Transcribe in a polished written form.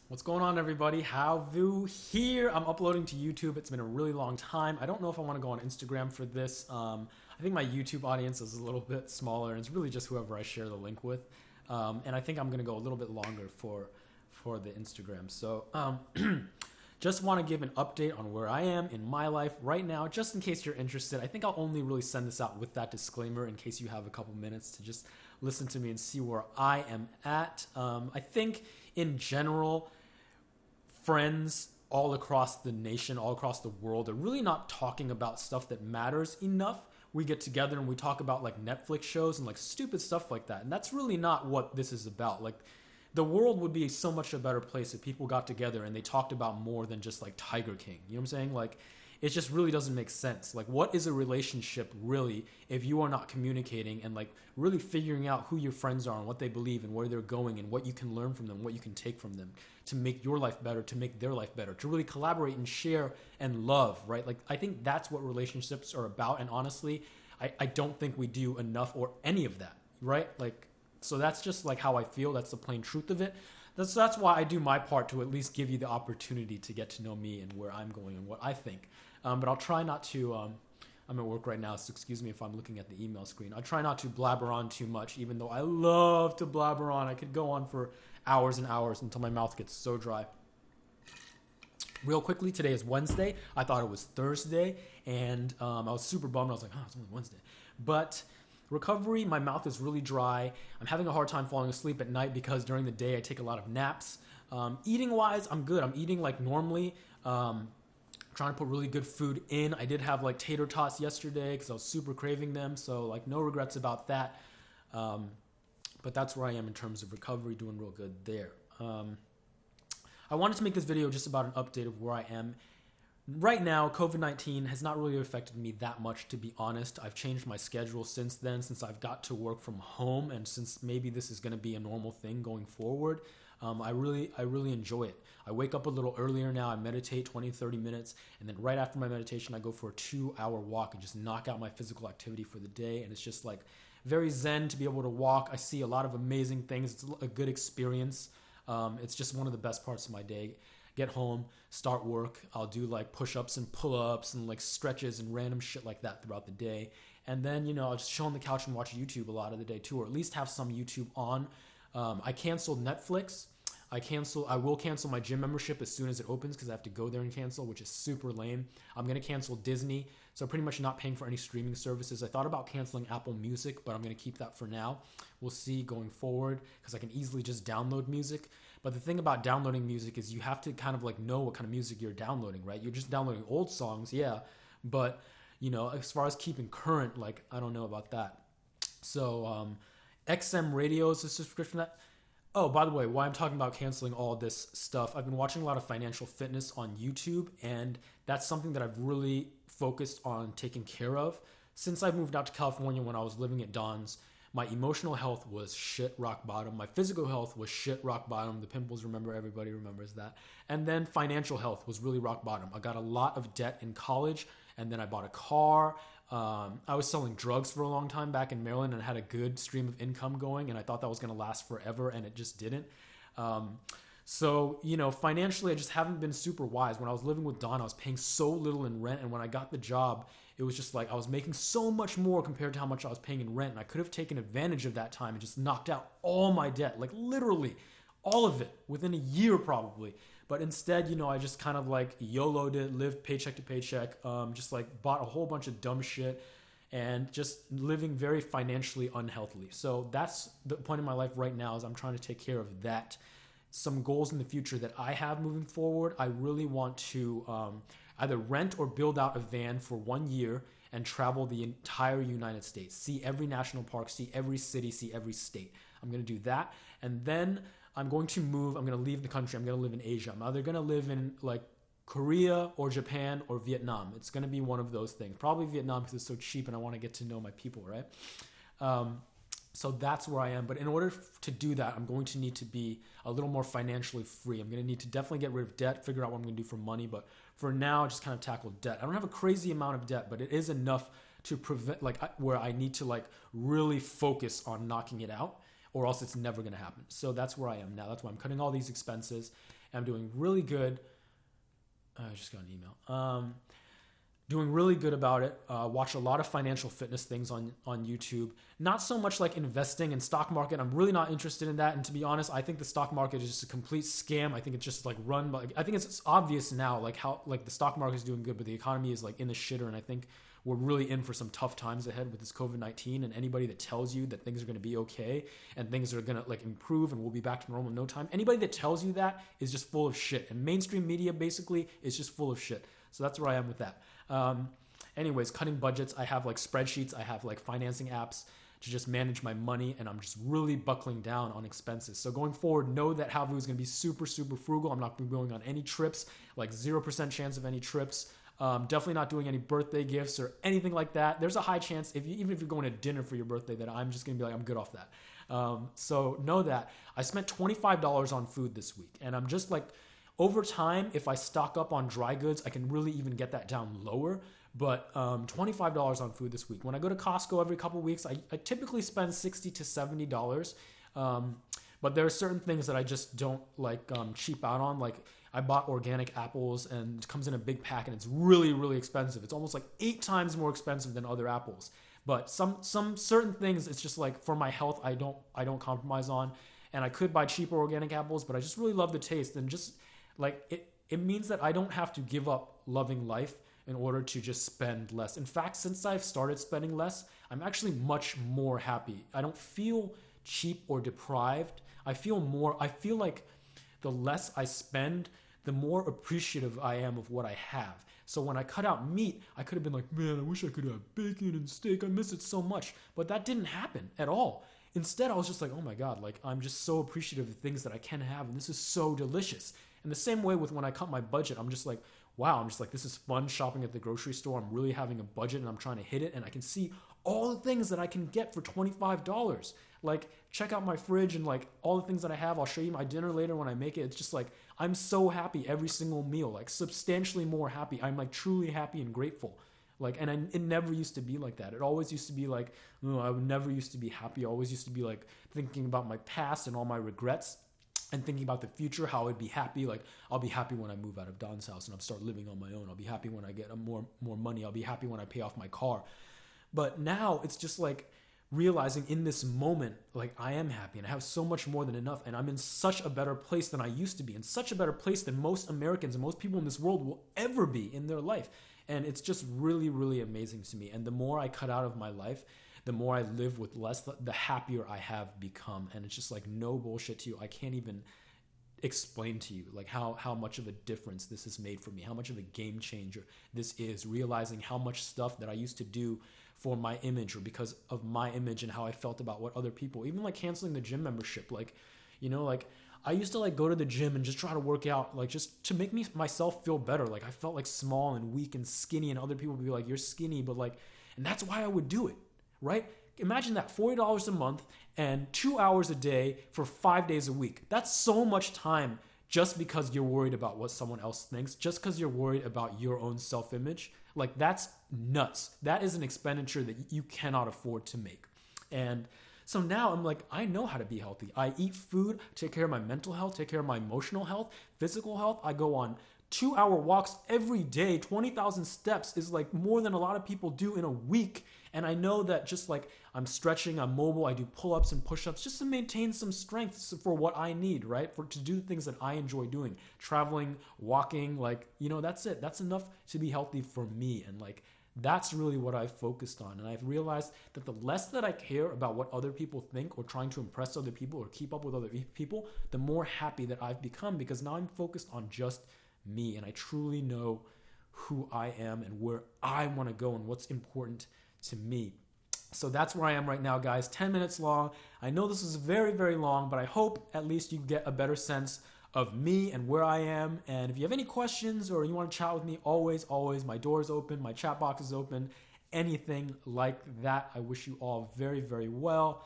What's going on, everybody? Hao Vu here. I'm uploading to YouTube. It's been a really long time. I don't know if I want to go on Instagram for this. I think my YouTube audience is a little bit smaller, and it's really just whoever I share the link with. And I think I'm going to go a little bit longer for the Instagram. So just want to give an update on where I am in my life right now, just in case you're interested. I think I'll only really send this out with that disclaimer in case you have a couple minutes to just listen to me and see where I am at. I think in general, friends all across the nation, all across the world are really not talking about stuff that matters enough. We get together and we talk about like Netflix shows and like stupid stuff like that. And that's really not what this is about. Like, the world would be so much a better place if people got together and they talked about more than just like Tiger King. You know what I'm saying? Like, it just really doesn't make sense. Like, what is a relationship really if you are not communicating and like really figuring out who your friends are and what they believe and where they're going and what you can learn from them, what you can take from them to make your life better, to make their life better, to really collaborate and share and love, right? Like, I think that's what relationships are about. And honestly, I don't think we do enough or any of that, right? Like, so that's just like how I feel. That's the plain truth of it. That's why I do my part to at least give you the opportunity to get to know me and where I'm going and what I think. But I'll try not to, I'm at work right now, so excuse me if I'm looking at the email screen. I'll try not to blabber on too much, even though I love to blabber on. I could go on for hours and hours until my mouth gets so dry. Real quickly, today is Wednesday. I thought it was Thursday, and I was super bummed. I was like, oh, it's only Wednesday. But recovery, my mouth is really dry. I'm having a hard time falling asleep at night because during the day I take a lot of naps. Eating wise, I'm good. I'm eating like normally. Trying to put really good food in. I did have like tater tots yesterday because I was super craving them. So like no regrets about that. But that's where I am in terms of recovery, doing real good there. I wanted to make this video just about an update of where I am. Right now, COVID-19 has not really affected me that much, to be honest. I've changed my schedule since then, since I've got to work from home, and since maybe this is going to be a normal thing going forward. I really enjoy it. I wake up a little earlier now. I meditate 20, 30 minutes, and then right after my meditation, I go for a 2-hour walk and just knock out my physical activity for the day, and it's just like very zen to be able to walk. I see a lot of amazing things. It's a good experience. It's just one of the best parts of my day. Get home, start work. I'll do like push-ups and pull-ups and like stretches and random shit like that throughout the day. And then, you know, I'll just chill on the couch and watch YouTube a lot of the day too, or at least have some YouTube on. I canceled Netflix. I will cancel my gym membership as soon as it opens because I have to go there and cancel, which is super lame. I'm going to cancel Disney, so pretty much not paying for any streaming services. I thought about canceling Apple Music, but I'm going to keep that for now. We'll see going forward because I can easily just download music. But the thing about downloading music is you have to kind of like know what kind of music you're downloading, right? You're just downloading old songs, yeah. But, you know, as far as keeping current, like, I don't know about that. So, XM Radio is a subscription that... Oh, by the way, why I'm talking about canceling all this stuff, I've been watching a lot of financial fitness on YouTube, and that's something that I've really focused on taking care of. Since I moved out to California when I was living at Don's, my emotional health was shit rock bottom. My physical health was shit rock bottom. The pimples, remember, everybody remembers that. And then financial health was really rock bottom. I got a lot of debt in college, and then I bought a car. I was selling drugs for a long time back in Maryland and had a good stream of income going, and I thought that was going to last forever, and it just didn't. So, you know, financially, I just haven't been super wise. When I was living with Don, I was paying so little in rent, and when I got the job, it was just like I was making so much more compared to how much I was paying in rent, and I could have taken advantage of that time and just knocked out all my debt, like literally all of it within a year probably. But instead, you know, I just kind of like YOLO'd it, lived paycheck to paycheck, just like bought a whole bunch of dumb shit and just living very financially unhealthily. So that's the point in my life right now is I'm trying to take care of that. Some goals in the future that I have moving forward, I really want to either rent or build out a van for 1 year and travel the entire United States. See every national park, see every city, see every state. I'm going to do that. And then I'm going to move. I'm going to leave the country. I'm going to live in Asia. I'm either going to live in like Korea or Japan or Vietnam. It's going to be one of those things. Probably Vietnam because it's so cheap and I want to get to know my people, right? So that's where I am. But in order to do that, I'm going to need to be a little more financially free. I'm going to need to definitely get rid of debt, figure out what I'm going to do for money. But for now, just kind of tackle debt. I don't have a crazy amount of debt, but it is enough to prevent, like, where I need to like really focus on knocking it out, or else it's never going to happen. So that's where I am now. That's why I'm cutting all these expenses. and I'm doing really good. I just got an email. Doing really good about it. Watch a lot of financial fitness things on YouTube. Not so much like investing in stock market. I'm really not interested in that. And to be honest, I think the stock market is just a complete scam. I think it's just like run by, I think it's obvious now like how like the stock market is doing good, but the economy is like in the shitter. And I think we're really in for some tough times ahead with this COVID-19, and anybody that tells you that things are going to be okay and things are going to like improve and we'll be back to normal in no time, anybody that tells you that is just full of shit. And mainstream media basically is just full of shit. So that's where I am with that. Anyways, cutting budgets. I have like spreadsheets. I have like financing apps to just manage my money, and I'm just really buckling down on expenses. So going forward, know that Hao Vu is going to be super, super frugal. I'm not going on any trips, like 0% chance of any trips. Definitely not doing any birthday gifts or anything like that. There's a high chance, even if you're going to dinner for your birthday, that I'm just going to be like, I'm good off that. So know that. I spent $25 on food this week, and I'm just like, over time, if I stock up on dry goods, I can really even get that down lower. But $25 on food this week. When I go to Costco every couple of weeks, I typically spend $60 to $70. But there are certain things that I just don't like cheap out on. Like I bought organic apples, and it comes in a big pack, and it's really, really expensive. It's almost like 8 times more expensive than other apples. But some certain things, it's just like for my health, I don't compromise on. And I could buy cheaper organic apples, but I just really love the taste, and just like it means that I don't have to give up loving life in order to just spend less. In fact, since I've started spending less, I'm actually much more happy. I don't feel cheap or deprived. I feel like the less I spend, the more appreciative I am of what I have. So when I cut out meat, I could have been like, man, I wish I could have bacon and steak. I miss it so much. But that didn't happen at all. Instead, I was just like, oh my God, like I'm just so appreciative of the things that I can have, and this is so delicious. And the same way with when I cut my budget, I'm just like, wow, I'm just like, this is fun shopping at the grocery store. I'm really having a budget and I'm trying to hit it, and I can see all the things that I can get for $25. Like check out my fridge and like all the things that I have. I'll show you my dinner later when I make it. It's just like, I'm so happy every single meal, like substantially more happy. I'm like truly happy and grateful. Like, and it never used to be like that. It always used to be like, oh, I would never used to be happy. I always used to be like thinking about my past and all my regrets, and thinking about the future, how I'd be happy. Like, I'll be happy when I move out of Don's house and I'll start living on my own. I'll be happy when I get more money. I'll be happy when I pay off my car. But now it's just like realizing in this moment, like I am happy and I have so much more than enough, and I'm in such a better place than I used to be, in such a better place than most Americans and most people in this world will ever be in their life. And it's just really, really amazing to me. And the more I cut out of my life, the more I live with less, the happier I have become. And it's just like no bullshit to you. I can't even explain to you like how much of a difference this has made for me, how much of a game changer this is, realizing how much stuff that I used to do for my image or because of my image and how I felt about what other people, even like canceling the gym membership. Like, you know, like I used to like go to the gym and just try to work out, like just to make myself feel better. Like I felt like small and weak and skinny, and other people would be like, you're skinny, but like, and that's why I would do it. Right? Imagine that, $40 a month and 2 hours a day for 5 days a week. That's so much time just because you're worried about what someone else thinks, just because you're worried about your own self-image. Like that's nuts. That is an expenditure that you cannot afford to make. And so now I'm like, I know how to be healthy. I eat food, take care of my mental health, take care of my emotional health, physical health. I go on 2-hour walks every day. 20,000 steps is like more than a lot of people do in a week. And I know that just like I'm stretching, I'm mobile, I do pull-ups and push-ups just to maintain some strength for what I need, right? To do things that I enjoy doing, traveling, walking, like, you know, that's it. That's enough to be healthy for me. And like, that's really what I've focused on. And I've realized that the less that I care about what other people think or trying to impress other people or keep up with other people, the more happy that I've become, because now I'm focused on just me. And I truly know who I am and where I want to go and what's important to me. So that's where I am right now, guys. 10 minutes long. I know this is very, very long, but I hope at least you get a better sense of me and where I am. And if you have any questions or you want to chat with me, always, my door is open, my chat box is open, anything like that. I wish you all very, very well.